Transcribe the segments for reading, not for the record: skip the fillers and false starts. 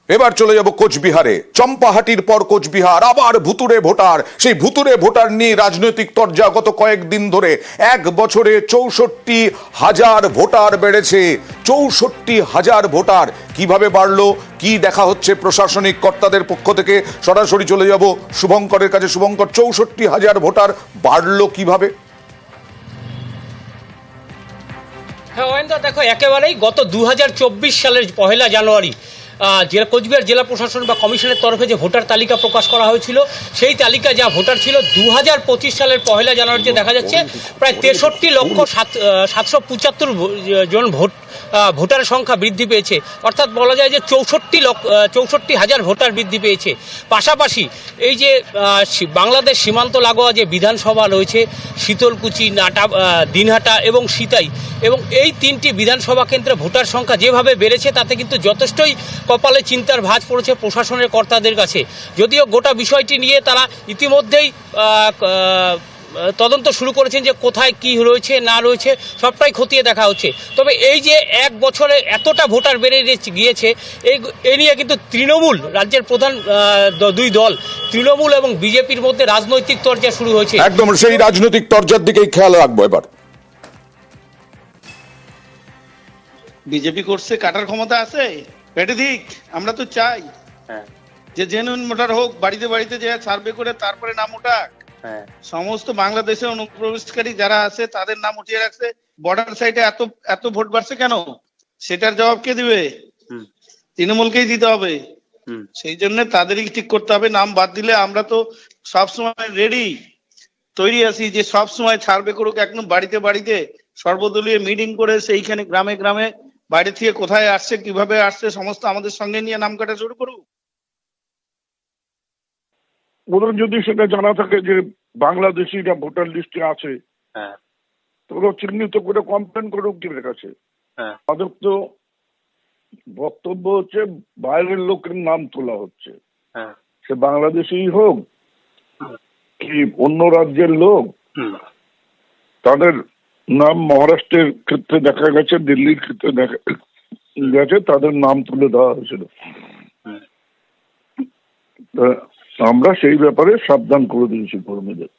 এবার চলে যাব কোচবিহারে। চম্পাহাটির পর কোচবিহার, আবার ভুতুড়ে ভোটার। সেই ভুতুড়ে ভোটার নিয়ে রাজনৈতিক তরজা গত কয়েকদিন ধরে। এক বছরে ৬৪,০০০ ভোটার বেড়েছে। ৬৪,০০০ ভোটার কিভাবে বাড়লো, কি দেখা হচ্ছে প্রশাসনিক কর্তাদের পক্ষ থেকে? সরাসরি চলে যাব শুভঙ্করের কাছে। শুভঙ্কর, ৬৪,০০০ ভোটার বাড়লো কিভাবে? হ্যাঁ অয়ন, দেখো একেবারেই গত ২০২৪ সালের ১লা জানুয়ারি কোচবিহার জেলা প্রশাসন বা কমিশনের তরফে যে ভোটার তালিকা প্রকাশ করা হয়েছিল, সেই তালিকা যা ভোটার ছিল ২০২৫ সালের ১লা জানুয়ারিতে দেখা যাচ্ছে প্রায় ৬৩,৭৭৫ জন ভোটারের সংখ্যা বৃদ্ধি পেয়েছে। অর্থাৎ বলা যায় যে ৬৪,০০০ ভোটার বৃদ্ধি পেয়েছে। পাশাপাশি এই যে বাংলাদেশ সীমান্ত লাগোয়া যে বিধানসভা রয়েছে, শীতলকুচি, নাটা, দিনহাটা এবং সিতাই, এবং এই তিনটি বিধানসভা কেন্দ্রে ভোটার সংখ্যা যেভাবে বেড়েছে তাতে কিন্তু যথেষ্টই কপালে চিন্তার ভাঁজ পড়েছে প্রশাসনের কর্তাদের কাছে। যদিও গোটা বিষয়টি নিয়ে তারা ইতিমধ্যেই তদন্ত শুরু করেছেন যে কোথায় কি রয়েছে না রয়েছে সবটাই খতিয়ে দেখা হচ্ছে। তবে এই যে এক বছরে এতটা ভোটার বেড়ে গিয়েছে, এই নিয়ে কিন্তু তৃণমূল, রাজ্যের প্রধান দুই দল তৃণমূল এবং বিজেপির মধ্যে রাজনৈতিক তরজা শুরু হয়েছে। একদম সেই রাজনৈতিক তরজার দিকেই খেয়াল রাখবো এবার। বিজেপি করছে, কাটার ক্ষমতা আছে, পেটে দিক। আমরা তো চাই যে জেনুইন ভোটার হোক, বাড়িতে বাড়িতে যে সার্ভে করে তারপরে নাম উঠাক। সমস্ত বাংলাদেশে অনুপ্রবেশকারী যারা আছে তাদের নাম উঠিয়ে রাখছে। বর্ডার সাইডে এত এত ভোট বাড়ছে কেন, সেটার জবাব কে দিবে? তৃণমূলকেই দিতে হবে। সেই জন্য তাদেরই ঠিক করতে হবে। নাম বাদ দিলে আমরা তো সবসময় রেডি, তৈরি আছি যে সবসময় সার্ভে করুক, একদম বাড়িতে বাড়িতে সর্বদলীয় মিটিং করে সেইখানে গ্রামে গ্রামে বাইরে থেকে কোথায় আসছে, কিভাবে আসছে, সমস্ত আমাদের সঙ্গে নিয়ে নাম কাটা শুরু করুক। ওদের যদি সেটা জানা থাকে যে বাংলাদেশিরা ভোটার লিস্টে আছে, তোরা চিহ্নিত করে কমপ্লেন করুক ওদের কাছে। তাদের তো বক্তব্য হচ্ছে বাইরের লোকের নাম তোলা হচ্ছে, সে বাংলাদেশি হোক কি অন্য রাজ্যের লোক। তাদের নাম মহারাষ্ট্রের ক্ষেত্রে দেখা গেছে, দিল্লির ক্ষেত্রে দেখা গেছে, তাদের নাম তুলে দেওয়া হয়েছিল। আমরা সেই ব্যাপারে সাবধান করে দিয়েছি কর্মীদের।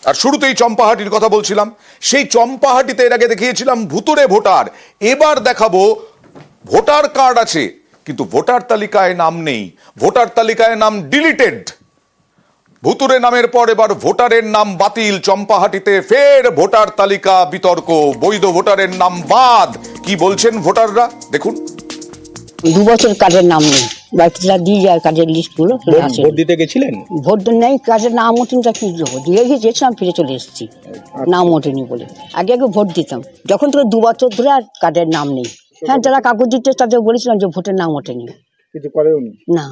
আর শুরুতেই চম্পাহাটির কথা বলছিলাম, সেই চম্পাহাটিতে এর আগে দেখিয়েছিলাম ভুতুড়ে ভোটার। এবার দেখাবো ভোটার কার্ড আছে কিন্তু ভোটার তালিকায় নাম নেই, ভোটার তালিকায় নাম ডিলিটেড। ভুতুড়ে নামের পর এবার ভোটারের নাম বাতিল। চম্পাহাটিতে ফের ভোটার তালিকা বিতর্ক, বৈধ ভোটারের নাম বাদ। কি বলছেন ভোটাররা দেখুন। 2 বছর কাজের নাম নেই, বাড়িতে দিয়ে যায় কাজের লিস্ট গুলো। ভোট দিতে গেছিলেন? ভোট নেই, কাজের নাম ওঠেনি, কি দিয়ে গিয়েছিলাম, ফিরে চলে এসেছি। নাম ওঠেনি বলে আগে ভোট দিতাম, যখন থেকে 2 বছর ধরে আর কাজের নাম নেই। হ্যাঁ, যারা কাগজ দিতে তাদের বলেছিলাম যে ভোটের নাম ওঠেনি, কিছু করেওনি না।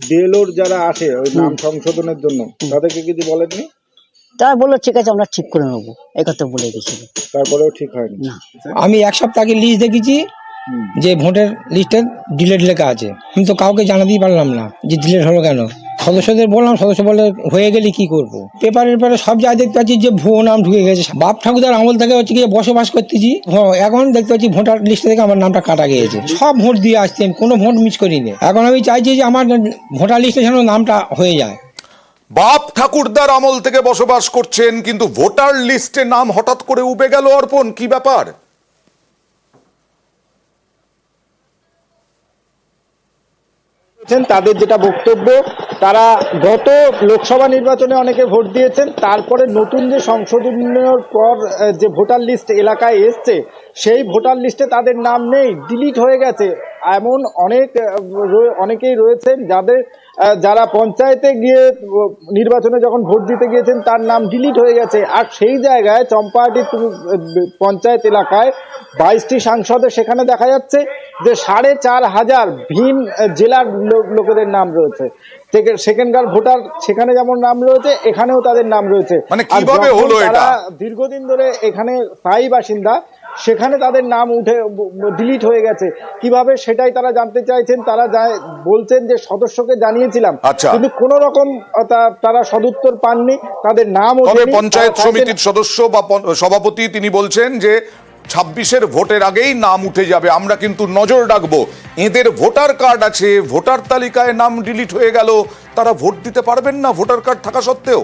বিএলওর যারা আসে ওই নাম সংশোধনের জন্য তাদেরকে কিছু বলেননি? তারা বললো ঠিক আছে আমরা ঠিক করে নেবো, এই কথা বলে গেছিল। তারপরেও ঠিক হয়নি না। আমি 1 সপ্তাহ আগে লিস্ট দেখেছি যে ভোটের লিস্টে ডিলেট লেখা আছে। আমি তো কাউকে জানাতেই পারলাম না যে ডিলেট হলো কেন। সদস্যদের বললাম, সদস্য বলে হয়ে গেলে কি করব। পেপারের পরে সব জায়গায় দেখতে পাচ্ছি যে ভুয়ো নাম ঢুকে গেছে। বাপ ঠাকুরদার আমল থেকে হচ্ছে গিয়ে বসবাস করতেছি, এখন দেখতে পাচ্ছি ভোটার লিস্ট থেকে আমার নামটা কাটা গিয়েছে। সব ভোট দিয়ে আসছি, আমি কোনো ভোট মিস করিনি। এখন আমি চাইছি যে আমার ভোটার লিস্টে যেন নামটা হয়ে যায়। বাপ ঠাকুরদার আমল থেকে বসবাস করছেন কিন্তু ভোটার লিস্টে নাম হঠাৎ করে উবে গেল। অর্পণ, কি ব্যাপার? তাদের যেটা বক্তব্য, তারা গত লোকসভা নির্বাচনে অনেকে ভোট দিয়েছেন, তারপরে নতুন যে সংশোধনের পর যে ভোটার লিস্ট এলাকায় এসছে সেই ভোটার লিস্টে তাদের নাম নেই, ডিলিট হয়ে গেছে। এমন অনেকেই রয়েছেন যারা পঞ্চায়েতে গিয়ে নির্বাচনে যখন ভোট দিতে গিয়েছেন তার নাম ডিলিট হয়ে গেছে। আর সেই জায়গায় চম্পাহাটি পঞ্চায়েত এলাকায় 22টি সাংসদের সেখানে দেখা যাচ্ছে যে 4,500 ভিন জেলার লোকেদের নাম রয়েছে। সেখানকার ভোটার সেখানে যেমন নাম রয়েছে এখানেও তাদের নাম রয়েছে। মানে কিভাবে হলো এটা? দীর্ঘদিন ধরে এখানে স্থায়ী বাসিন্দা, সেখানে তাদের নাম উঠে ডিলিট হয়ে গেছে কিভাবে সেটাই তারা জানতে চাইছেন। তারা বলছেন যে সদস্যকে জানিয়েছিলাম কিন্তু কোন রকম তারা সদুত্তর পাননি, তাদের নাম। তবে পঞ্চায়েত সমিতির সদস্য বা সভাপতি তিনি বলছেন যে 26-এর ভোটের আগেই নাম উঠে যাবে। আমরা কিন্তু নজর রাখবো। এদের ভোটার কার্ড আছে, ভোটার তালিকায় নাম ডিলিট হয়ে গেল, তারা ভোট দিতে পারবেন না ভোটার কার্ড থাকা সত্ত্বেও।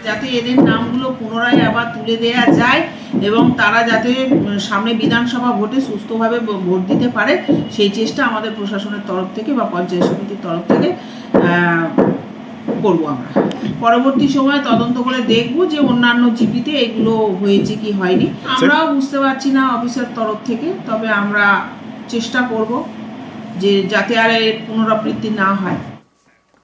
যাতে এদের নামগুলো পুনরায় আবার তুলে দেয়া যায় এবং তারা যাতে সামনে বিধানসভা ভোটে সুস্থভাবে ভোট দিতে পারে, সেই চেষ্টা আমাদের প্রশাসনের তরফ থেকে বা পঞ্চায়েত সমিতির তরফ থেকে করব। আমরা পরবর্তী সময়ে তদন্ত করে দেখব যে অন্যান্য জিপিতে এগুলো হয়েছে কি হয়নি। আমরাও বুঝতে পারছি না অফিসের তরফ থেকে, তবে আমরা চেষ্টা করব যে যাতে আর এর পুনরাবৃত্তি না হয়।